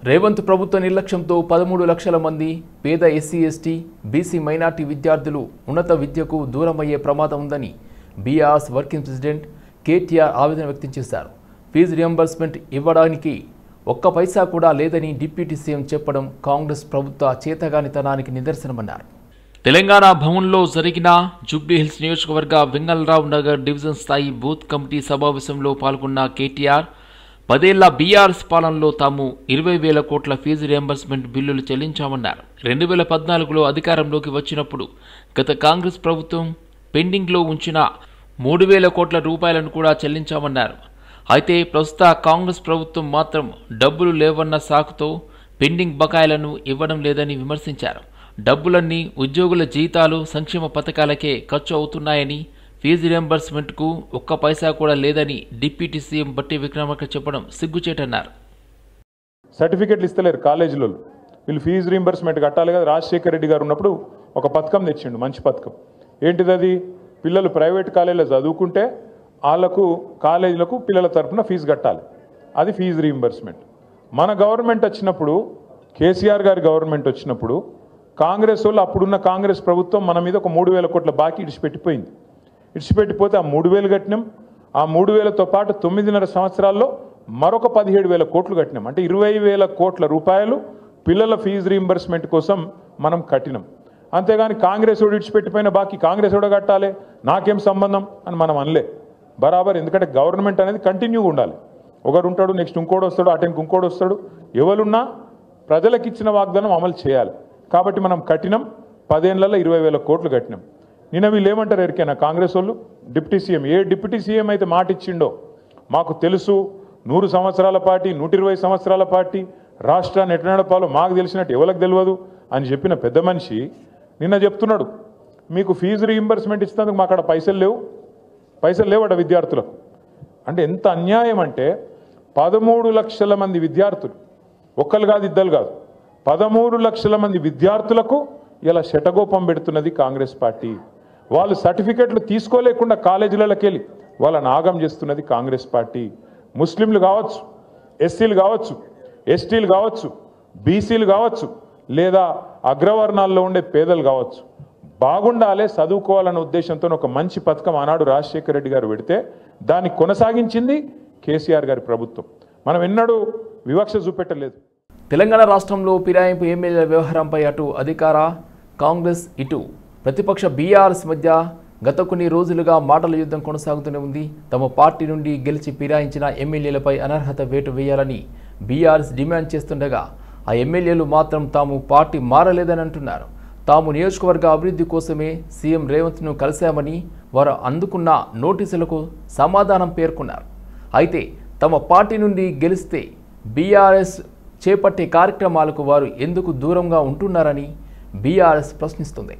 రేవంత్ ప్రభుత్వ నిర్లక్ష్యంతో 13 లక్షల మంది పేద ఎస్సీ ఎస్టీ బీసీ మైనార్టీ విద్యార్థులు ఉన్నత విద్యకు దూరమయ్యే ప్రమాదం ఉందని బీఆర్ఎస్ వర్కింగ్ ప్రెసిడెంట్ కేటీఆర్ ఆవేదన వ్యక్తం చేశారు. ఫీజు రియంబర్స్మెంట్ ఇవ్వడానికి ఒక్క పైసా కూడా లేదని డిప్యూటీ సీఎం చెప్పడం కాంగ్రెస్ ప్రభుత్వ చేతగానితనానికి నిదర్శనమన్నారు. తెలంగాణ భవన్లో జరిగిన జూబ్లీహిల్స్ నియోజకవర్గ వెంగళరావు నగర్ డివిజన్ స్థాయి బూత్ కమిటీ సమావేశంలో పాల్గొన్న కేటీఆర్ 10 ఏళ్ల బీఆర్ఎస్ పాలనలో తాము 20,000 కోట్ల ఫీజు రియంబర్స్మెంట్ బిల్లులు చెల్లించామన్నారు. 2014లో అధికారంలోకి వచ్చినప్పుడు గత కాంగ్రెస్ ప్రభుత్వం పెండింగ్లో ఉంచిన 3,000 కోట్ల రూపాయలను కూడా చెల్లించామన్నారు. అయితే ప్రస్తుత కాంగ్రెస్ ప్రభుత్వం మాత్రం డబ్బులు లేవన్న సాకుతో పెండింగ్ బకాయిలను ఇవ్వడం లేదని విమర్శించారు. డబ్బులన్నీ ఉద్యోగుల జీతాలు సంక్షేమ పథకాలకే ఖర్చు అవుతున్నాయని, ఫీజు రియంబర్స్మెంట్కు ఒక్క పైసా కూడా లేదని డిప్యూటీ సీఎం బట్టి విక్రమార్క చెప్పడం సిగ్గుచేటన్నారు. సర్టిఫికెట్లు ఇస్తలేరు కాలేజీలో, వీళ్ళు ఫీజు రియంబర్స్మెంట్ కట్టాలి కదా. రాజశేఖర రెడ్డి గారు ఉన్నప్పుడు ఒక పథకం తెచ్చిండు, మంచి పథకం. ఏంటిది అది? పిల్లలు ప్రైవేట్ కాలేజీలో చదువుకుంటే వాళ్ళకు కాలేజీలకు పిల్లల తరఫున ఫీజు కట్టాలి, అది ఫీజు రియంబర్స్మెంట్. మన గవర్నమెంట్ వచ్చినప్పుడు, కేసీఆర్ గారి గవర్నమెంట్ వచ్చినప్పుడు కాంగ్రెస్ వాళ్ళు, అప్పుడున్న కాంగ్రెస్ ప్రభుత్వం మన మీద ఒక 3,000 కోట్ల బాకీ ఇడిచిపెట్టిపోయింది. ఇడిచిపెట్టిపోతే ఆ 3,000 కట్టినాం. ఆ 3,000తో పాటు 9.5 సంవత్సరాల్లో మరొక 17,000 కోట్లు కట్టినాం. అంటే 20,000 కోట్ల రూపాయలు పిల్లల ఫీజు రీయింబర్స్మెంట్ కోసం మనం కట్టినాం. అంతేగాని కాంగ్రెస్ వాడు ఇడిచిపెట్టిపోయిన బాకీ కాంగ్రెస్ వాడు కట్టాలి, నాకేం సంబంధం అని మనం అనలే. బరాబర్. ఎందుకంటే గవర్నమెంట్ అనేది కంటిన్యూగా ఉండాలి. ఒకరు ఉంటాడు, నెక్స్ట్ ఇంకోటి వస్తాడు, అటెంకి ఇంకోటి వస్తాడు. ఎవరున్నా ప్రజలకు ఇచ్చిన వాగ్దానం అమలు చేయాలి. కాబట్టి మనం కట్టినాం. 10 ఏళ్లలో 20,000 కోట్లు కట్టినాం. నిన్న వీళ్ళు ఏమంటారు ఎరికైనా కాంగ్రెస్ వాళ్ళు? డిప్యూటీ సీఎం, ఏ డిప్యూటీ సీఎం అయితే మాట ఇచ్చిండో మాకు తెలుసు, 100 సంవత్సరాల పార్టీ, 120 సంవత్సరాల పార్టీ, రాష్ట్రాన్ని ఎట్లా నడపాలో మాకు తెలిసినట్టు ఎవరికి తెలియదు అని చెప్పిన పెద్ద మనిషి నిన్న చెప్తున్నాడు, మీకు ఫీజు రీయింబర్స్మెంట్ ఇచ్చినందుకు మాకు అక్కడ పైసలు లేవట విద్యార్థులకు. అంటే ఎంత అన్యాయం అంటే 13 లక్షల మంది విద్యార్థులు, ఒక్కరు కాదు ఇద్దరు కాదు, 13 లక్షల మంది విద్యార్థులకు ఇలా శటగోపం పెడుతున్నది కాంగ్రెస్ పార్టీ. వాళ్ళు సర్టిఫికెట్లు తీసుకోలేకుండా కాలేజీలకి వెళ్ళి వాళ్ళని ఆగం చేస్తున్నది కాంగ్రెస్ పార్టీ. ముస్లింలు కావచ్చు, ఎస్సీలు కావచ్చు, ఎస్టీలు కావచ్చు, బీసీలు కావచ్చు, లేదా అగ్రవర్ణాల్లో ఉండే పేదలు కావచ్చు, బాగుండాలే, చదువుకోవాలన్న ఉద్దేశంతో ఒక మంచి పథకం ఆనాడు రాజశేఖర రెడ్డి గారు పెడితే దాన్ని కొనసాగించింది కేసీఆర్ గారి ప్రభుత్వం. మనం ఎన్నడూ వివక్ష చూపెట్టలేదు. తెలంగాణ రాష్ట్రంలో ఫిరాయింపు ఎమ్మెల్యేల వ్యవహారంపై అటు అధికార కాంగ్రెస్, ఇటు ప్రతిపక్ష బీఆర్ఎస్ మధ్య గత కొన్ని రోజులుగా మాటల యుద్ధం కొనసాగుతూనే ఉంది. తమ పార్టీ నుండి గెలిచి ఫిరాయించిన ఎమ్మెల్యేలపై అనర్హత వేటు వేయాలని బీఆర్ఎస్ డిమాండ్ చేస్తుండగా ఆ ఎమ్మెల్యేలు మాత్రం తాము పార్టీ మారలేదని అంటున్నారు. తాము నియోజకవర్గ అభివృద్ధి కోసమే సీఎం రేవంత్ను కలిశామని వారు అందుకున్న నోటీసులకు సమాధానం పేర్కొన్నారు. అయితే తమ పార్టీ నుండి గెలిస్తే బీఆర్ఎస్ చేపట్టే కార్యక్రమాలకు వారు ఎందుకు దూరంగా ఉంటున్నారని బీఆర్ఎస్ ప్రశ్నిస్తుంది.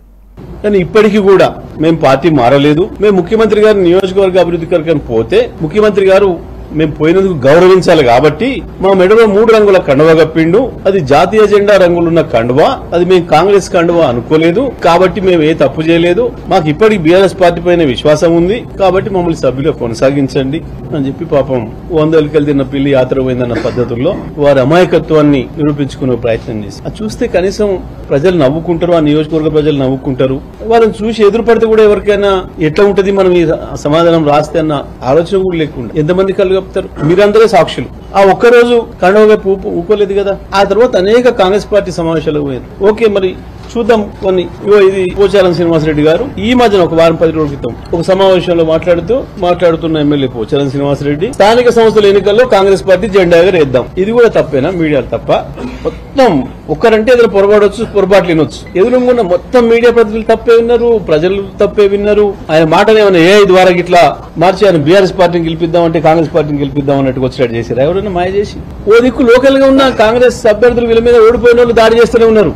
కానీ ఇప్పటికీ కూడా మేము పార్టీ మారలేదు. మేము ముఖ్యమంత్రి గారు నియోజకవర్గ అభివృద్ధి కొరకు పోతే ముఖ్యమంత్రి గారు మేము పోయినందుకు గౌరవించాలి కాబట్టి మా మెడలో 3 రంగుల కండువా కప్పిండు. అది జాతీయ జెండా రంగులున్న కండువా, అది మేము కాంగ్రెస్ కండువా అనుకోలేదు. కాబట్టి మేము ఏ తప్పు చేయలేదు. మాకు ఇప్పటికి బీఆర్ఎస్ పార్టీ పైన విశ్వాసం ఉంది. కాబట్టి మమ్మల్ని సభ్యులుగా కొనసాగించండి అని చెప్పి పాపం 100 తిన్న పిల్లి యాత్ర పోయిందన్న పద్ధతుల్లో వారి అమాయకత్వాన్ని నిరూపించుకునే ప్రయత్నం చేసి అది చూస్తే కనీసం ప్రజలు నవ్వుకుంటారు, ఆ నియోజకవర్గ ప్రజలు నవ్వుకుంటారు. వాళ్ళని చూసి ఎదురుపడితే కూడా ఎవరికైనా ఎట్లా ఉంటది మనం ఈ సమాధానం రాస్తే అన్న ఆలోచన కూడా లేకుండా ఎంతమంది కలుగు చెప్తారు. మీరందరే సాక్షులు. ఆ ఒక్కరోజు కండవగా ఊకోలేదు కదా. ఆ తర్వాత అనేక కాంగ్రెస్ పార్టీ సమావేశాలకు పోయారు. ఓకే, మరి చూద్దాం కొన్ని. ఇది పోచారం శ్రీనివాసరెడ్డి గారు ఈ మధ్యన ఒక వారం 10 రోజుల క్రితం ఒక సమావేశంలో మాట్లాడుతున్న ఎమ్మెల్యే పోచారం శ్రీనివాసరెడ్డి స్థానిక సంస్థల ఎన్నికల్లో కాంగ్రెస్ పార్టీ జెండా ఎగరేద్దాం. ఇది కూడా తప్పేనా? మీడియా తప్ప? మొత్తం ఒక్కరంటే ఎదురు పొరపాట్లు వినొచ్చు. ఎదురున్న మొత్తం మీడియా ప్రతినిధులు తప్పే విన్నారు, ప్రజలు తప్పే విన్నారు. ఆయన మాటలు ఏమైనా AI ద్వారా ఇట్లా మార్చి ఆయన బీఆర్ఎస్ పార్టీని గెలిపిద్దాం అంటే కాంగ్రెస్ పార్టీని గెలిపిద్దాం అన్నట్టు వచ్చేటట్టు చేశారు. ఎవరైనా మాయ చేసి ఓ దిక్కు లోకల్ గా ఉన్న కాంగ్రెస్ అభ్యర్థులు వీళ్ళ మీద ఓడిపోయిన వాళ్ళు దాడి చేస్తూనే ఉన్నారు.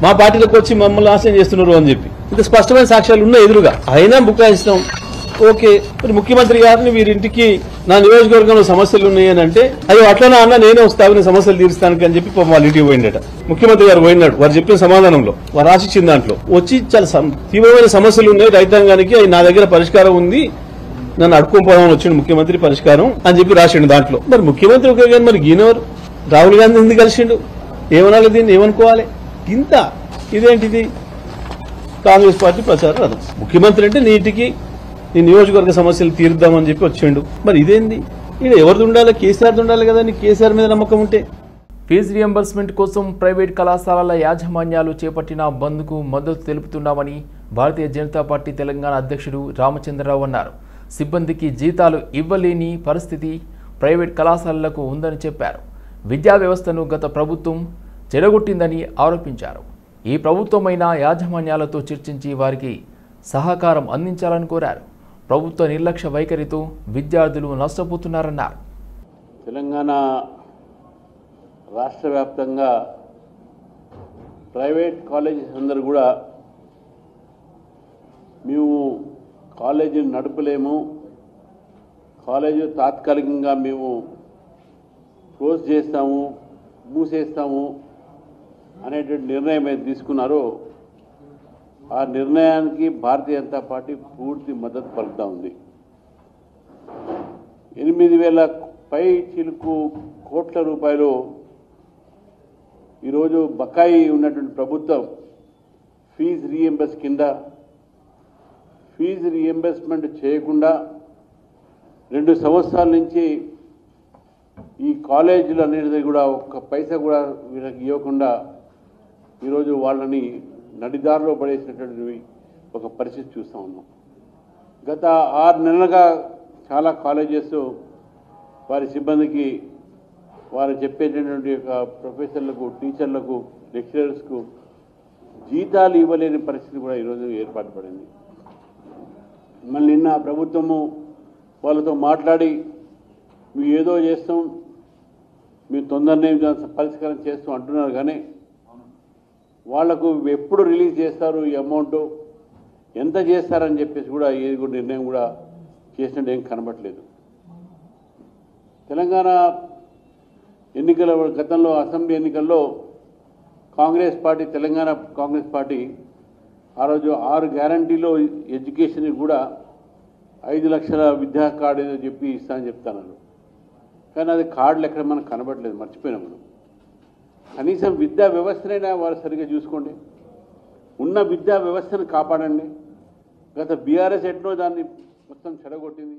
మా పార్టీలోకి వచ్చి మమ్మల్ని ఆశయం చేస్తున్నారు అని చెప్పి ఇంత స్పష్టమైన సాక్ష్యాలు ఉన్నాయి ఎదురుగా. అయినా బుకాయిస్తాం. ఓకే, మరి ముఖ్యమంత్రి గారిని వీరింటికి నా నియోజకవర్గంలో సమస్యలు ఉన్నాయని అంటే అయ్యో అట్లనా అన్న నేనే వస్తాను సమస్యలు తీరుస్తానికి అని చెప్పి వాళ్ళ ఇంటికి పోయిందట. ముఖ్యమంత్రి గారు పోయినాడు. వారు చెప్పిన సమాధానంలో వారు రాసిచ్చిన దాంట్లో వచ్చి చాలా తీవ్రమైన సమస్యలు ఉన్నాయి రైతాంగానికి, అవి నా దగ్గర పరిష్కారం ఉంది, నన్ను అడుక్కోపోదామని వచ్చిండు ముఖ్యమంత్రి పరిష్కారం అని చెప్పి రాసిండు దాంట్లో. మరి ముఖ్యమంత్రి ఒకే కానీ మరి గీనవరు రాహుల్ గాంధీ ఎందుకు కలిసిండు? ఏమనాలి దీన్ని? ఏమనుకోవాలి? ఇంత ఇదేంటిది? కాంగ్రెస్ పార్టీ ప్రచార రథం. ముఖ్యమంత్రి అంటే నీటికి నీ నియోజకవర్గ సమస్యలు తీరుద్దామని చెప్పి వచ్చిండు. మరి ఇదేంది? ఇది ఎవరిది ఉండాలి? కేసీఆర్ది ఉండాలి కదా. నీ కేసీఆర్ మీద నమ్మకం ఉంటే. ఫీజు రియంబర్స్మెంట్ కోసం ప్రైవేట్ కళాశాలల యాజమాన్యాలు చేపట్టిన బంద్కు మద్దతు తెలుపుతున్నామని భారతీయ జనతా పార్టీ తెలంగాణ అధ్యక్షుడు రామచంద్రరావు అన్నారు. సిబ్బందికి జీతాలు ఇవ్వలేని పరిస్థితి ప్రైవేట్ కళాశాలలకు ఉందని చెప్పారు. విద్యా వ్యవస్థను గత ప్రభుత్వం చెడగొట్టిందని ఆరోపించారు. ఈ ప్రభుత్వమైన యాజమాన్యాలతో చర్చించి వారికి సహకారం అందించాలని కోరారు. ప్రభుత్వ నిర్లక్ష్య వైఖరితో విద్యార్థులు నష్టపోతున్నారన్నారు. తెలంగాణ రాష్ట్ర వ్యాప్తంగా ప్రైవేట్ కాలేజెస్ అందరూ కూడా మేము కాలేజీని నడపలేము, కాలేజీ తాత్కాలికంగా మేము క్లోజ్ చేస్తాము, మూసేస్తాము అనేటువంటి నిర్ణయం ఏది తీసుకున్నారో ఆ నిర్ణయానికి భారతీయ జనతా పార్టీ పూర్తి మద్దతు పలుకుతూ ఉంది. 8,000 పై చిలుకు కోట్ల రూపాయలు ఈరోజు బకాయి ఉన్నటువంటి ప్రభుత్వం ఫీజు రీఎంబర్స్ కింద ఫీజు రీఎంబర్స్మెంట్ చేయకుండా 2 సంవత్సరాల నుంచి ఈ కాలేజీలు అనేది కూడా ఒక్క పైసా కూడా వీళ్ళకి ఇవ్వకుండా ఈరోజు వాళ్ళని నడిదారిలో పడేసినటువంటి ఒక పరిస్థితి చూస్తూ ఉన్నాం. గత 6 నెలలుగా చాలా కాలేజెస్ వారి సిబ్బందికి వారు చెప్పేటటువంటి ప్రొఫెసర్లకు, టీచర్లకు, లెక్చరర్స్కు జీతాలు ఇవ్వలేని పరిస్థితి కూడా ఈరోజు ఏర్పాటు పడింది. మళ్ళీ నిన్న ప్రభుత్వము వాళ్ళతో మాట్లాడి మేము ఏదో చేస్తాం, మేము తొందరనే పరిష్కారం చేస్తాం అంటున్నారు. కానీ వాళ్లకు ఎప్పుడు రిలీజ్ చేస్తారు ఈ అమౌంట్, ఎంత చేస్తారని చెప్పేసి కూడా ఏది కూడా నిర్ణయం కూడా చేసినట్టు ఏం కనబడలేదు. తెలంగాణ ఎన్నికల గతంలో అసెంబ్లీ ఎన్నికల్లో కాంగ్రెస్ పార్టీ, తెలంగాణ కాంగ్రెస్ పార్టీ ఆ రోజు 6 గ్యారంటీలో ఎడ్యుకేషన్కి కూడా 5 లక్షల విద్యా కార్డు ఏదో చెప్పి ఇస్తానని చెప్తున్నారు. కానీ అది కార్డులు ఎక్కడ మనకు కనబడలేదు, మర్చిపోయినాం మనం. కనీసం విద్యా వ్యవస్థనైనా వారు సరిగ్గా చూసుకోండి, ఉన్న విద్యా వ్యవస్థను కాపాడండి. గత బీఆర్ఎస్ ఎట్నో దాన్ని మొత్తం చెడగొట్టింది.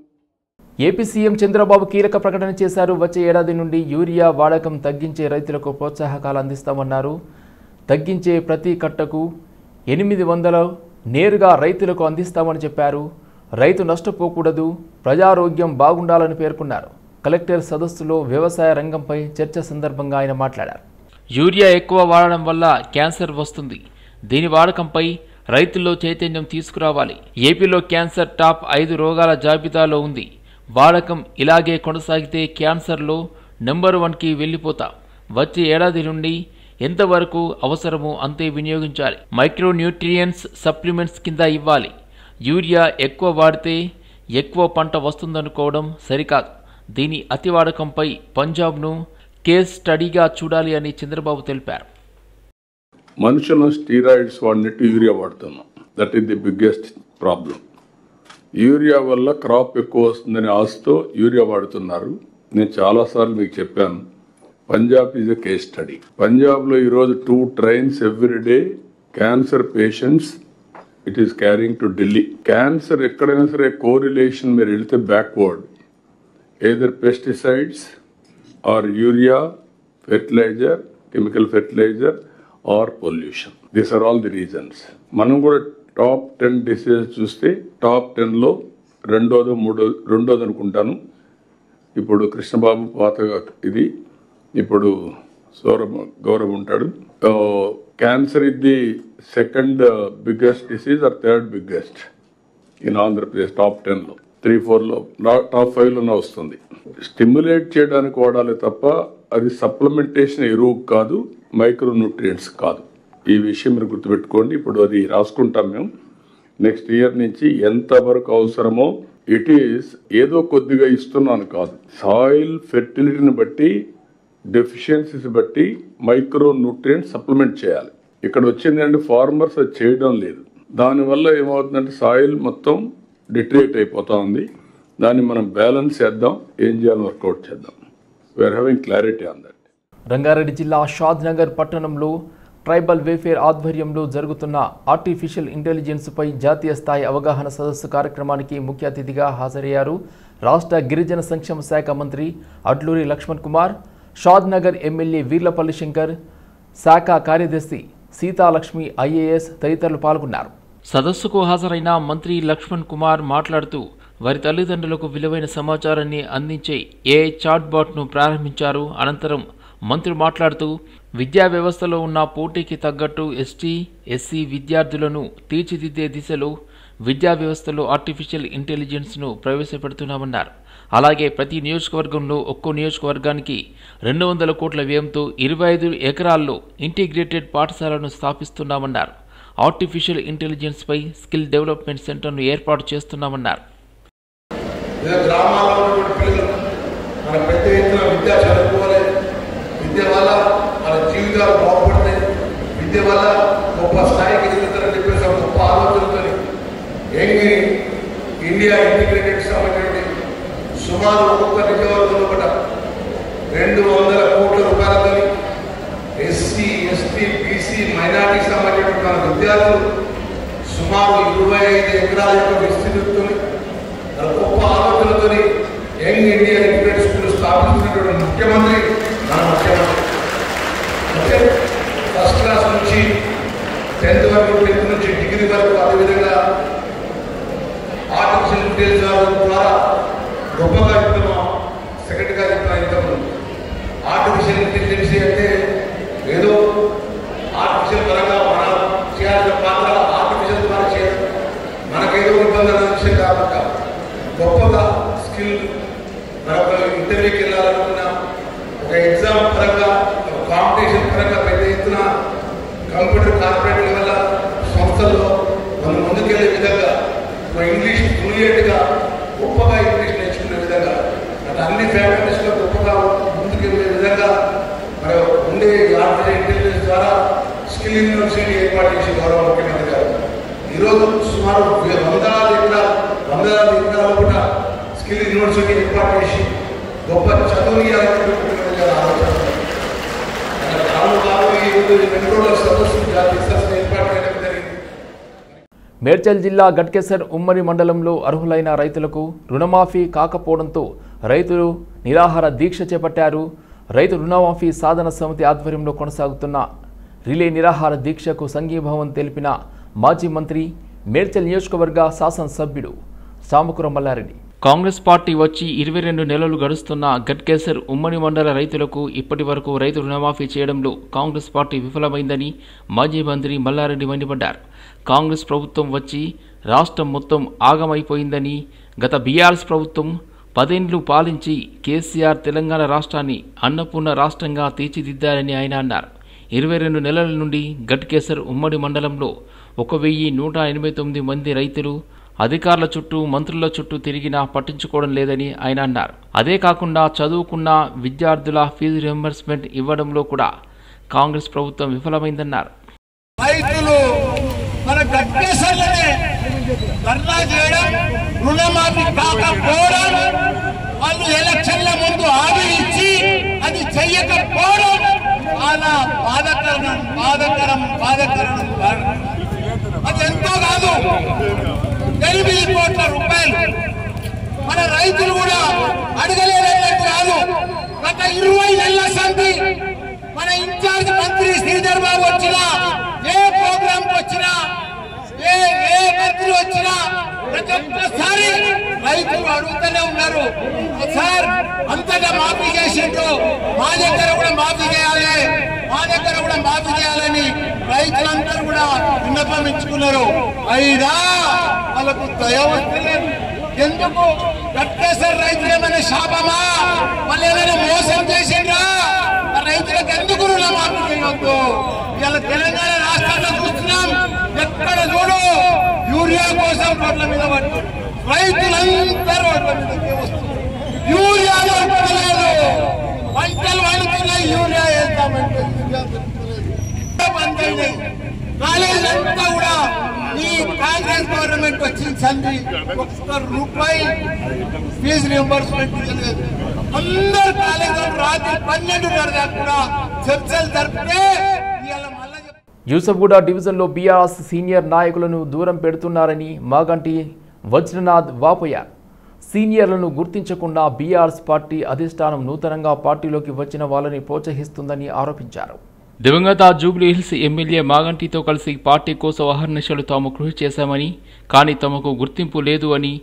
ఏపీ సీఎం చంద్రబాబు కీలక ప్రకటన చేశారు. వచ్చే ఏడాది నుండి యూరియా వాడకం తగ్గించే రైతులకు ప్రోత్సాహకాలు అందిస్తామన్నారు. తగ్గించే ప్రతి కట్టకు 800 నేరుగా రైతులకు అందిస్తామని చెప్పారు. రైతు నష్టపోకూడదు, ప్రజారోగ్యం బాగుండాలని పేర్కొన్నారు. కలెక్టర్ సదస్సులో వ్యవసాయ రంగంపై చర్చ సందర్భంగా ఆయన మాట్లాడారు. యూరియా ఎక్కువ వాడడం వల్ల క్యాన్సర్ వస్తుంది. దీని వాడకంపై రైతుల్లో చైతన్యం తీసుకురావాలి. ఏపీలో క్యాన్సర్ టాప్ 5 రోగాల జాబితాలో ఉంది. వాడకం ఇలాగే కొనసాగితే క్యాన్సర్లో నెంబర్ 1కి వెళ్ళిపోతాం. వచ్చే ఏడాది నుండి ఎంతవరకు అవసరమో అంతే వినియోగించాలి. మైక్రోన్యూట్రియంట్స్ సప్లిమెంట్స్ కింద ఇవ్వాలి. యూరియా ఎక్కువ వాడితే ఎక్కువ పంట వస్తుందనుకోవడం సరికాదు. దీని అతి వాడకంపై పంజాబ్ను కేస్ స్టడీగా చూడాలి అని చంద్రబాబు తెలిపారు. మనుషులను స్టీరాయిడ్స్ వాడినట్టు యూరియా వాడుతున్నాం. That is the biggest problem. Urea వల్ల క్రాప్ ఎక్కువ వస్తుందని ఆశతో యూరియా వాడుతున్నారు. నేను చాలాసార్లు మీకు చెప్పాను, Punjab is a case study. పంజాబ్లో ఈరోజు 2 trains every day cancer patients it is carrying to Delhi. Cancer ఎక్కడైనా సరే కోరిలేషన్ మీరు వెళితే backward, either pesticides or urea, fertilizer, chemical fertilizer or pollution. These are all the reasons. మనం కూడా టాప్ 10 డిసీజెస్ చూస్తే top 10లో రెండోది అనుకుంటాను. ఇప్పుడు కృష్ణబాబు పాతగా ఇది, ఇప్పుడు గౌరవ్ ఉంటాడు. క్యాన్సర్ ఇది the second biggest disease or third biggest in Andhra Pradesh. Top 10లో 3-4లో టాప్ 5లోనే వస్తుంది. స్టిమ్యులేట్ చేయడానికి వాడాలి తప్ప అది సప్లిమెంటేషన్ ఎరువు కాదు, మైక్రో న్యూట్రియంట్స్ కాదు. ఈ విషయం మీరు గుర్తుపెట్టుకోండి. ఇప్పుడు అది రాసుకుంటాం మేము. నెక్స్ట్ ఇయర్ నుంచి ఎంతవరకు అవసరమో ఇట్ ఈస్ ఏదో కొద్దిగా ఇస్తున్నాను కాదు, సాయిల్ ఫెర్టిలిటీని బట్టి, డెఫిషియన్సీస్ బట్టి మైక్రో న్యూట్రియంట్స్ సప్లిమెంట్ చేయాలి. ఇక్కడ వచ్చిందంటే ఫార్మర్స్ అది చేయడం లేదు. దానివల్ల ఏమవుతుందంటే సాయిల్ మొత్తం డిట్రేట్ అయిపోతా ఉంది. దాన్ని మనం బ్యాలెన్స్ చేద్దాం, ఏం చేయాలని వర్కౌట్ చేద్దాం. We're having clarity on that. Rangareddy జిల్లా షాద్నగర్ పట్టణంలో ట్రైబల్ వెల్ఫేర్ ఆధ్వర్యంలో జరుగుతున్న ఆర్టిఫిషియల్ ఇంటెలిజెన్స్పై జాతీయ స్థాయి అవగాహన సదస్సు కార్యక్రమానికి ముఖ్య అతిథిగా హాజరయ్యారు రాష్ట్ర గిరిజన సంక్షేమ శాఖ మంత్రి అడ్లూరి లక్ష్మణ్ కుమార్, షాద్నగర్ ఎమ్మెల్యే వీర్లపల్లి శంకర్, శాఖ కార్యదర్శి సీతాలక్ష్మి ఐఏఎస్ తదితరులు పాల్గొన్నారు. సదస్సుకు హాజరైన మంత్రి లక్ష్మణ్ కుమార్ మాట్లాడుతూ వారి తల్లిదండ్రులకు విలువైన సమాచారాన్ని అందించే ఏఐ చాట్బాట్ను ప్రారంభించారు. అనంతరం మంత్రి మాట్లాడుతూ విద్యా వ్యవస్థలో ఉన్న పోటీకి తగ్గట్టు ఎస్టీ, ఎస్సీ విద్యార్థులను తీర్చిదిద్దే దిశలో విద్యా వ్యవస్థలో ఆర్టిఫిషియల్ ఇంటెలిజెన్స్ను ప్రవేశపెడుతున్నామన్నారు. అలాగే ప్రతి నియోజకవర్గంలో ఒక్కో నియోజకవర్గానికి 200 కోట్ల వ్యయంతో 25 ఎకరాల్లో ఇంటిగ్రేటెడ్ పాఠశాలను స్థాపిస్తున్నామన్నారు. ఆర్టిఫిషియల్ ఇంటెలిజెన్స్పై స్కిల్ డెవలప్మెంట్ సెంటర్ను ఏర్పాటు చేస్తున్నామన్నారు. విద్య వల్ల మన జీవితాలు బాగుపడతాయి, విద్య వల్ల గొప్ప స్థాయికి ఎదుగుతారని చెప్పేసి గొప్ప ఆలోచనతో యంగ్ ఇండియా ఇంటిగ్రేటెడ్ సంబంధించి సుమారు ఒక్కొక్క నియోజకవర్గంలో కూడా 200 కోట్ల రూపాయలతో ఎస్సీ, ఎస్టీ, బీసీ, మైనార్టీకి సంబంధించిన మన విద్యార్థులు సుమారు 25 ఎకరాల యొక్క విస్తృతితో గొప్ప ఆలోచనలతో యంగ్ ఇండియా ఇంటిగ్రేటెడ్ స్కూల్ స్థాపించినటువంటి ముఖ్యమంత్రి మన ముఖ్యమంత్రి. ఫస్ట్ క్లాస్ నుంచి 10th వరకు, 10th నుంచి డిగ్రీ వరకు, అదేవిధంగా ఆర్టిఫిషియల్ ఇంటెలిజెన్స్ ద్వారా గొప్పగా చెప్తున్నాం. సెకండ్గా చెప్తున్నాం, ఇంతకు ఆర్టిఫిషియల్ ఇంటెలిజెన్స్ అంటే ఏదో ఆర్టిఫిషియల్ పరంగా మనం చేయాల్సిన పాత్ర ఆర్టిఫిషియల్ ద్వారా చేయడం మనకేదో ఇబ్బంది అనే విషయం కాకుండా గొప్పగా స్కిల్ మరొక ఇంటర్వ్యూకి వెళ్ళాలనుకున్నా, ఒక ఎగ్జామ్ పరంగా, ఒక కాంపిటీషన్ పరంగా పెద్ద ఎత్తున కంప్యూటర్ కార్పొరేట్ లెవెల్ సంస్థల్లో మనం ముందుకెళ్లే విధంగా, ఇంగ్లీష్ ఫ్లూయెంట్గా గొప్పగా ఇంగ్లీష్ నేర్చుకునే విధంగా, అటు అన్ని ఫ్యాకల్టీస్లో గొప్పగా ముందుకెళ్లే విధంగా మరి ఉండే ఆర్టిఫిషియల్ ఇంటెలిజెన్స్ ద్వారా స్కిల్ యూనివర్సిటీ ఏర్పాటు చేసి గౌరవ ముఖ్యమంత్రి గారు ఈరోజు సుమారు 100 ఎకరాలు కూడా స్కిల్ యూనివర్సిటీ ఏర్పాటు చేసి గొప్ప చదువుని ఆలోచన మేడ్చల్ జిల్లా గట్కేసర్ ఉమ్మడి మండలంలో అర్హులైన రైతులకు రుణమాఫీ కాకపోవడంతో రైతులు నిరాహార దీక్ష చేపట్టారు. రైతు రుణమాఫీ సాధన సమితి ఆధ్వర్యంలో కొనసాగుతున్న రిలే నిరాహార దీక్షకు సంఘీభావం తెలిపిన మాజీ మంత్రి, మేడ్చల్ నియోజకవర్గ శాసనసభ్యుడు సామకూర మల్లారెడ్డి. కాంగ్రెస్ పార్టీ వచ్చి 22 నెలలు గడుస్తున్న గట్కేసర్ ఉమ్మడి మండల రైతులకు ఇప్పటి వరకు రైతు రుణమాఫీ చేయడంలో కాంగ్రెస్ పార్టీ విఫలమైందని మాజీ మంత్రి మల్లారెడ్డి మండిపడ్డారు. కాంగ్రెస్ ప్రభుత్వం వచ్చి రాష్ట్రం మొత్తం ఆగమైపోయిందని, గత బీఆర్ఎస్ ప్రభుత్వం 10 ఏళ్లు పాలించి కేసీఆర్ తెలంగాణ రాష్ట్రాన్ని అన్నపూర్ణ రాష్ట్రంగా తీర్చిదిద్దారని ఆయన అన్నారు. 22 నెలల నుండి గట్కేసర్ ఉమ్మడి మండలంలో 1189 మంది రైతులు అధికారుల చుట్టూ, మంత్రుల చుట్టూ తిరిగినా పట్టించుకోవడం లేదని ఆయన అన్నారు. అదే కాకుండా చదువుకున్న విద్యార్థుల ఫీజు రియంబర్స్మెంట్ ఇవ్వడంలో కూడా కాంగ్రెస్ ప్రభుత్వం విఫలమైందన్నారు. రైతులు మన గట్కేసర్లనే ధర్నా చేయడం, రుణమాఫీ కాకపోవడం, వాళ్ళు ఎలక్షన్ల ముందు హామీ ఇచ్చి అది చెయ్యకపోవడం చాలా బాధకరం. అది ఎంతో కాదు, 8 కోట్ల రూపాయలు మన రైతులు కూడా అడగలేదన్నట్టు కాదు. గత 20 నెలల సంధి మన ఇన్ఛార్జ్ మంత్రి శ్రీధర్ బాబు వచ్చినా, ఏ ప్రోగ్రామ్ వచ్చినా, ఏ మంత్రి వచ్చినా ప్రతి ఒక్కసారి రైతులు అడుగుతూనే ఉన్నారు, సార్ అంతటా మాఫీ చేసిండ్రు, మా దగ్గర కూడా మాఫీ చేయాలని రైతులందరూ కూడా విన్నపం ఇచ్చుకున్నారు. అయినా వాళ్ళకు దయ వస్తలేదు. ఎందుకు? గట్కేసర్ రైతులు ఏమైనా శాపమా? వాళ్ళు ఏమైనా మోసం చేసిండ్రా? రైతులకు ఎందుకు రుణమాఫీ చేయవద్దు? ఇలా తెలంగాణ రాష్ట్రాల్లో చూస్తున్నాం, ఎక్కడ చూడు యూరియా కోసం రోడ్ల మీద పట్టు, రైతులంతా రోడ్ల మీదకే వస్తున్నారు. యూరియా దొరకలేదు, పంటలు పండుతున్నాయి, యూరియా వేద్దామంటే బంద్ అయినాయి. కాలేజీలంతా కూడా ఈ కాంగ్రెస్ గవర్నమెంట్ వచ్చిన సంధి 1 రూపాయి ఫీజు రియంబర్స్మెంట్ ఇవ్వలేదు. అందరు కాలేజీలో రాత్రి 12:30 దాకా కూడా చర్చలు జరిపితే యూసఫ్గూడ డివిజన్లో బీఆర్ఎస్ సీనియర్ నాయకులను దూరం పెడుతున్నారని మాగంటి వజ్రనాథ్ వాపోయారు. సీనియర్లను గుర్తించకుండా బీఆర్ఎస్ పార్టీ అధిష్టానం నూతనంగా పార్టీలోకి వచ్చిన వాళ్ళని ప్రోత్సహిస్తుందని ఆరోపించారు. దివంగత జూబ్లీహిల్స్ ఎమ్మెల్యే మాగంటితో కలిసి పార్టీ కోసం అహర్నిశలు తాము కృషి చేశామని, కానీ తమకు గుర్తింపు లేదు అని,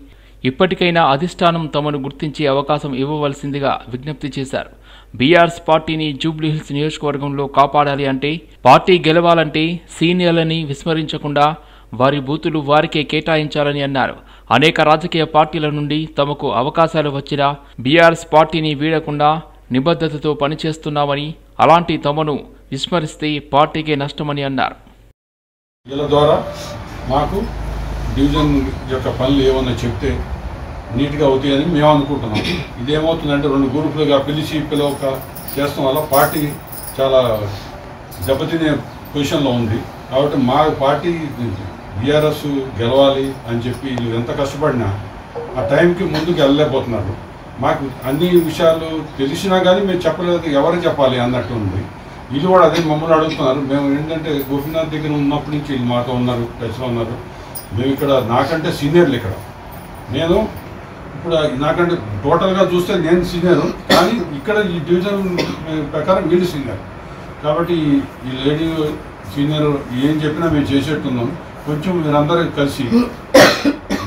ఇప్పటికైనా అధిష్టానం తమను గుర్తించే అవకాశం ఇవ్వవలసిందిగా విజ్ఞప్తి చేశారు. బీఆర్ఎస్ పార్టీని జూబ్లీహిల్స్ నియోజకవర్గంలో కాపాడాలి అంటే, పార్టీ గెలవాలంటే సీనియర్లని విస్మరించకుండా వారి బూతులు వారికే కేటాయించాలని అన్నారు. అనేక రాజకీయ పార్టీల నుండి తమకు అవకాశాలు వచ్చినా బీఆర్ఎస్ పార్టీని వీడకుండా నిబద్ధతతో పనిచేస్తున్నామని, అలాంటి తమను విస్మరిస్తే పార్టీకే నష్టమని అన్నారు. వీళ్ళ ద్వారా మాకు డివిజన్ యొక్క పనులు ఏమన్నా చెప్తే నీట్గా అవుతాయని మేము అనుకుంటున్నాం. ఇదేమవుతుందంటే 2 గ్రూపులుగా పిలవక చేస్తాం వల్ల పార్టీ చాలా దెబ్బతినే పొజిషన్లో ఉంది. కాబట్టి మా పార్టీ బీఆర్ఎస్ గెలవాలి అని చెప్పి వీళ్ళు ఎంత కష్టపడినా ఆ టైంకి ముందుకు వెళ్ళలేకపోతున్నారు. మాకు అన్ని విషయాలు తెలిసినా కానీ మేము చెప్పలేదు, ఎవరు చెప్పాలి అన్నట్టు ఉంది. వీళ్ళు కూడా అదే మమ్మల్ని అడుగుతున్నారు. మేము ఏంటంటే గోపీనాథ్ దగ్గర ఉన్నప్పటి నుంచి వీళ్ళు మాతో ఉన్నారు, టచ్లో ఉన్నారు. మేము ఇక్కడ నాకంటే సీనియర్లు ఇక్కడ. నేను ఇప్పుడు నాకంటే టోటల్గా చూస్తే నేను సీనియర్, కానీ ఇక్కడ ఈ డివిజన్ ప్రకారం వీళ్ళు సీనియర్. కాబట్టి ఈ లేడీ సీనియర్ ఏం చెప్పినా మేము చేసేట్టున్నాం. కొంచెం మీరందరూ కలిసి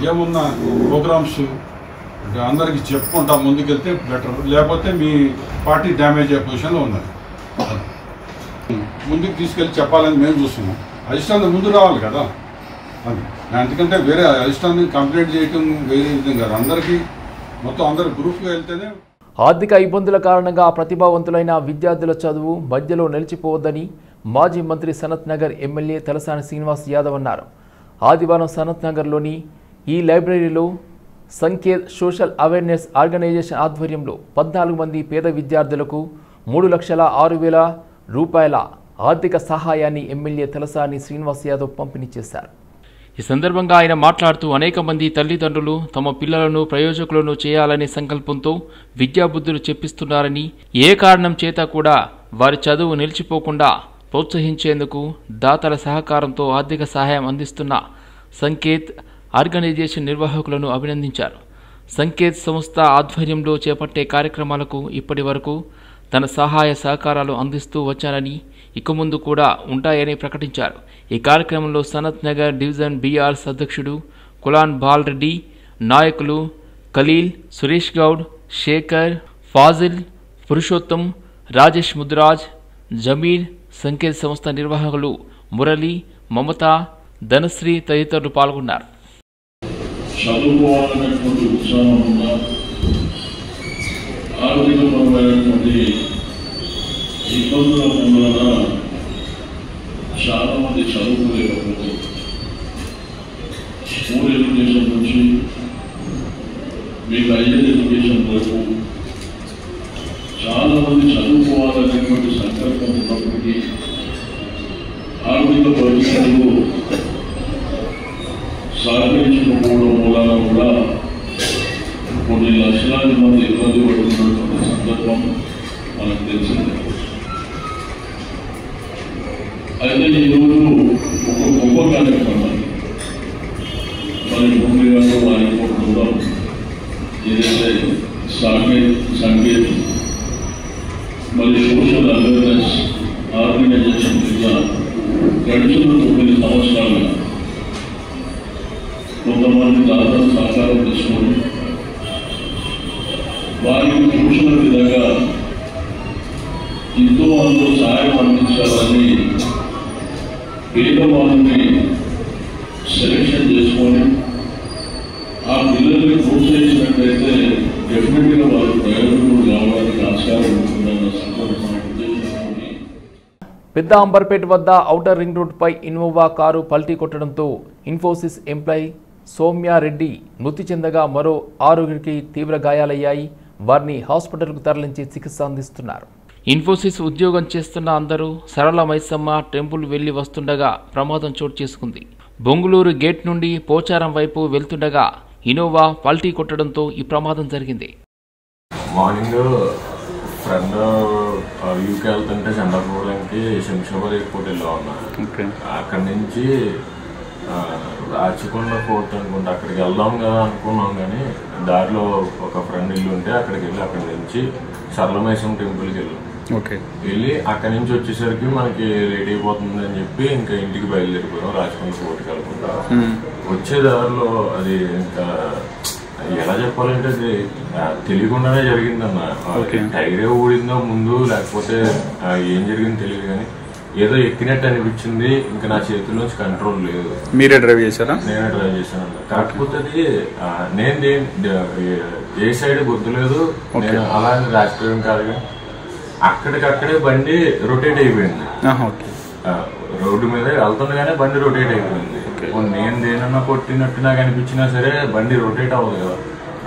ఏమున్నా ప్రోగ్రామ్స్ అందరికీ చెప్పుకుంటా ముందుకెళ్తే బెటర్, లేకపోతే మీ పార్టీ డ్యామేజ్ అయ్యే పొజిషన్లో ఉన్నారు. ముందుకు తీసుకెళ్ళి చెప్పాలని మేము చూస్తున్నాం. అధిష్టానం ముందు రావాలి కదా, అది ఎందుకంటే వేరే అధిష్టాన్ని కంప్లైంట్ చేయటం వేరే విధంగా అందరికీ మొత్తం అందరు గ్రూప్గా వెళ్తేనే. ఆర్థిక ఇబ్బందుల కారణంగా ప్రతిభావంతులైన విద్యార్థుల చదువు మధ్యలో నిలిచిపోవద్దని మాజీ మంత్రి సనత్ నగర్ ఎమ్మెల్యే తలసాని శ్రీనివాస్ యాదవ్ అన్నారు. ఆదివారం సనత్ నగర్లోని ఈ లైబ్రరీలో సంకేత్ సోషల్ అవేర్నెస్ ఆర్గనైజేషన్ ఆధ్వర్యంలో 14 మంది పేద విద్యార్థులకు 3,06,000 రూపాయల ఆర్థిక సహాయాన్ని ఎమ్మెల్యే తలసాని శ్రీనివాస్ యాదవ్ పంపిణీ చేశారు. ఈ సందర్భంగా ఆయన మాట్లాడుతూ అనేక మంది తల్లిదండ్రులు తమ పిల్లలను ప్రయోజకులను చేయాలనే సంకల్పంతో విద్యాబుద్ధులు చెప్పిస్తున్నారని, ఏ కారణం చేత కూడా వారి చదువు నిలిచిపోకుండా ప్రోత్సహించేందుకు దాతల సహకారంతో ఆర్థిక సహాయం అందిస్తున్న సంకేత్ ఆర్గనైజేషన్ నిర్వాహకులను అభినందించారు. సంకేత్ సంస్థ ఆధ్వర్యంలో చేపట్టే కార్యక్రమాలకు ఇప్పటి వరకు తన సహాయ సహకారాలు అందిస్తూ వచ్చానని, ఇక ముందు కూడా ఉంటాయని ప్రకటించారు. ఈ కార్యక్రమంలో సనత్ నగర్ డివిజన్ బీఆర్ఎస్ అధ్యక్షుడు కులాన్ బాలరెడ్డి, నాయకులు ఖలీల్, సురేష్ గౌడ్, శేఖర్, ఫాజిల్, పురుషోత్తం, రాజేష్ ముద్రాజ్, జమీర్, సంకేత్ సంస్థ నిర్వాహకులు మురళి, మమత, ధనశ్రీ తదితరులు పాల్గొన్నారు. చదువుకోవాలనేటువంటి ఉత్సాహం ఉన్న ఆర్థికపరమైనటువంటి ఇబ్బందుల వలన చాలా మంది చదువుకోలేకపోతే స్కూల్ ఎడ్యుకేషన్ నుంచి మీకు హైయర్ ఎడ్యుకేషన్ వరకు చాలా మంది చదువుకోవాలనేటువంటి సంకల్పం ఉన్నప్పటికీ ఆర్థిక పరిస్థితులు సహకరించకపోవడం మూలాన కూడా కొన్ని లక్షలాది మంది ఇబ్బంది పడుతున్నటువంటి సందర్భం మనకు తెలిసిందే. అయితే ఈరోజు ఒక గొప్ప కార్యక్రమం మరి భూమి గారు వారి బృందం ఏదైతే సంకేత్ మరి సోషల్ అవేర్నెస్ ఆర్గనైజేషన్ కింద గడిచిన 9 సంవత్సరాలుగా కొంతమంది దాతలు సహకారం తీసుకొని వారికి చూసిన విధంగా ఎంతో మంది సహాయం అందించాలని పేదవాళ్ళని సెలెక్షన్ చేసుకొని ఆ పిల్లల్ని ప్రోత్సహించినట్లయితే డెఫినెట్గా వారు ప్రయోజకులు కావడానికి ఆస్కారం ఉంటుందన్న సంకల్పం ఉద్దేశించుకొని పెద్ద అంబర్పేట వద్ద ఔటర్ రింగ్ రోడ్డుపై ఇన్నోవా కారు పల్టీ కొట్టడంతో ఇన్ఫోసిస్ ఎంప్లాయీ సౌమ్యారెడ్డి మృతి చెందగా మరో 6గురికి తీవ్ర గాయాలయ్యాయి. వారిని హాస్పిటల్కు తరలించి చికిత్స అందిస్తున్నారు. ఇన్ఫోసిస్ ఉద్యోగం చేస్తున్న అందరూ సరళ మైసమ్మ టెంపుల్ వెళ్లి వస్తుండగా ప్రమాదం చోటు చేసుకుంది. బొంగుళూరు గేట్ నుండి పోచారం వైపు వెళ్తుండగా ఇన్నోవా పల్టీ కొట్టడంతో ఈ ప్రమాదం జరిగింది. మార్నింగ్ ఫ్రెండ్ యూకి వెళ్తుంటే చంద్రపూర్కి శంషాబాద్ ఎయిర్పోర్ట్ వెళ్ళా ఉన్నా. అక్కడి నుంచి రాచకొండ ఫోర్ట్ అనుకుంటే అక్కడికి వెళ్దాం కదా అనుకున్నాం, కానీ దారిలో ఒక ఫ్రెండ్ ఇల్లు ఉంటే అక్కడికి వెళ్ళి అక్కడి నుంచి సరళమేశ్వరం టెంపుల్కి వెళ్ళాం. వెళ్ళి అక్కడి నుంచి వచ్చేసరికి మనకి లేట్ అయిపోతుంది అని చెప్పి ఇంకా ఇంటికి బయలుదేరిపోయాం రాచకొండ ఫోర్ట్కి వెళ్ళకుండా. వచ్చే దారిలో అది ఇంకా ఎలా చెప్పాలంటే అది తెలియకుండానే జరిగిందన్న. టైరే ఊడిందో ముందు లేకపోతే ఏం జరిగిందో తెలియదు, కానీ ఏదో ఎక్కినట్టు అనిపించింది. ఇంకా నా చేతుల్లోంచి కంట్రోల్ లేదు. మీరే డ్రైవ్ చేశారా? నేనే డ్రైవ్ చేశాను. కాకపోతే అది నేను ఏ సైడ్ గుర్తులేదు, నేను అలా రాసిపోయాను కాదు. అక్కడికక్కడే బండి రొటేట్ అయిపోయింది. రోడ్డు మీద వెళ్తుండగానే బండి రొటేట్ అయిపోయింది. నేను దేనన్నా కొట్టినట్టు నాకు అనిపించినా సరే బండి రొటేట్ అవ్వదు కదా,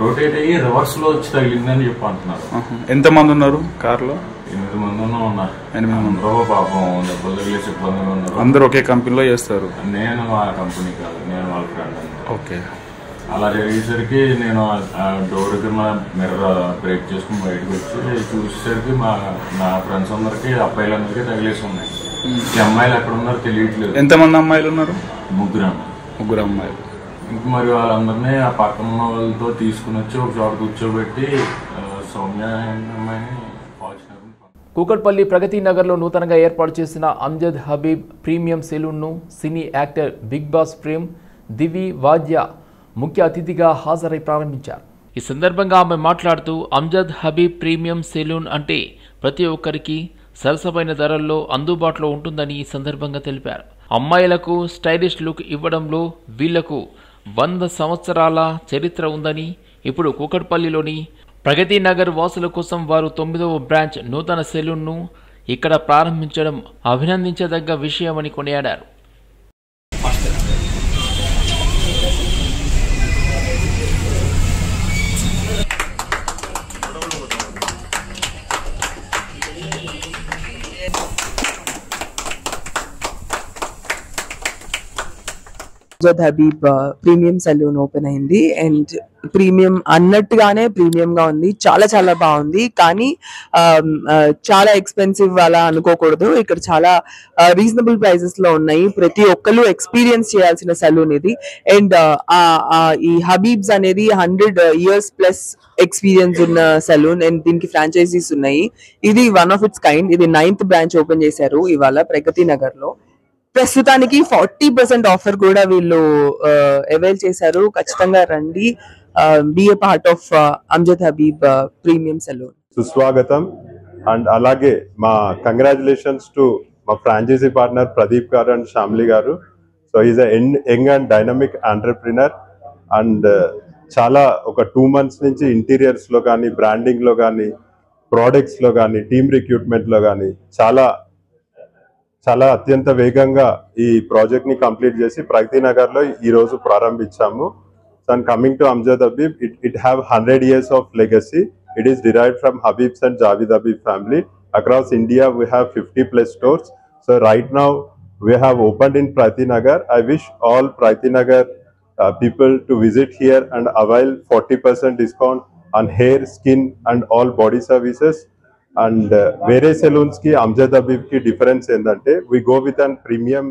రొటేట్ అయ్యి రివర్స్ లో వచ్చి తగిలిందని చెప్పి అంటున్నారు. ఎంతమంది ఉన్నారు కార్లో? 8 మంది ఉన్నారు. 8 మంది పాపం దెబ్బలు తగిలేసి ఇబ్బందిగా ఉన్నారు. అందరూ ఒకే కంపెనీలో చేస్తారు? నేను ఆ కంపెనీ కాదు, నేను వాళ్ళ ఫ్రెండ్. ఓకే. అలా జరిగేసరికి నేను ఆ డోర్ దగ్గర మిర్రర్ బ్రేక్ చేసుకుని బయటకు వచ్చి చూసేసరికి నా ఫ్రెండ్స్ అందరికి అబ్బాయిలందరికీ తగిలేసి ఉన్నాయి. ఈ అమ్మాయిలు ఎక్కడ ఉన్నారో తెలియట్లేదు. ఎంతమంది అమ్మాయిలు ఉన్నారు? 3 అమ్మాయిలు. ఇంక మరి వాళ్ళందరినీ ఆ పక్కన ఉన్న వాళ్ళతో తీసుకుని వచ్చి ఒక చోట కూర్చోబెట్టి సౌమ్య అమ్మాయిని కూకట్పల్లి ప్రగతి నగర్లో నూతనంగా ఏర్పాటు చేసిన అమ్జద్ హబీబ్ ప్రీమియం సెలూన్ను cine actor Bigg Boss Prem Divi Vadthya ముఖ్య అతిథిగా హాజరై ప్రారంభించారు. ఈ సందర్భంగా ఆమె మాట్లాడుతూ అమ్జద్ హబీబ్ ప్రీమియం సెలూన్ అంటే ప్రతి ఒక్కరికి సరసమైన ధరల్లో అందుబాటులో ఉంటుందని ఈ సందర్భంగా తెలిపారు. అమ్మాయిలకు స్టైలిష్ లుక్ ఇవ్వడంలో వీళ్లకు 100 సంవత్సరాల చరిత్ర ఉందని, ఇప్పుడు కూకట్పల్లిలోని ప్రగతి నగర్ వాసుల కోసం వారు 9వ బ్రాంచ్ నూతన సెలూన్ను ఇక్కడ ప్రారంభించడం అభినందించదగ్గ విషయమని కొనియాడారు. Amjad Habib premium salon open అయింది అండ్ ప్రీమియం అన్నట్టుగానే ప్రీమియం గా ఉంది. చాలా చాలా బాగుంది, కానీ చాలా ఎక్స్పెన్సివ్ అలా అనుకోకూడదు. ఇక్కడ చాలా రీజనబుల్ ప్రైసెస్ లో ఉన్నాయి. ప్రతి ఒక్కరు ఎక్స్పీరియన్స్ చేయాల్సిన సెలూన్ ఇది. అండ్ ఈ హబీబ్స్ అనేది 100 years ప్లస్ ఎక్స్పీరియన్స్ ఉన్న సెలూన్ అండ్ దీనికి ఫ్రాంచైజీస్ ఉన్నాయి. ఇది వన్ ఆఫ్ ఇట్స్ కైండ్. ఇది 9th బ్రాంచ్ ఓపెన్ చేశారు ఇవాళ ప్రగతి నగర్ లో. ప్రస్తుతానికి 40% ఆఫర్ కూడా వీళ్ళు అవైల్ చేశారు. ఖచ్చితంగా రండి, be a part of Amjad Habib premium salon. సుస్వాగతం. అండ్ అలాగే మా కంగ్రాచులేషన్స్ టు మా ఫ్రాంచైజీ పార్ట్నర్ ప్రదీప్ గారు అండ్ శ్యామ్లి గారు. So is young and dynamic entrepreneur and చాలా ఒక 2 months నుంచి ఇంటీరియర్స్ లో కానీ, బ్రాండింగ్ లో కానీ, ప్రోడక్ట్స్ లో కానీ, టీమ్ రిక్రూట్మెంట్ లో కానీ చాలా అత్యంత వేగంగా ఈ ప్రాజెక్ట్ ని కంప్లీట్ చేసి ప్రగతి నగర్ లో ఈ రోజు ప్రారంభించాము. And coming to Amjad Habib, it have 100 years of legacy. It is derived from Habib's and Javed Habib family. Across India, we have 50+ stores. So right now, we have opened in Pragati Nagar. I wish all Pragati Nagar people to visit here and avail 40% discount on hair, skin and all body services. And వేరే salons కి అమ్జద్ హబీబ్ కి difference ఏంటంటే we go with an premium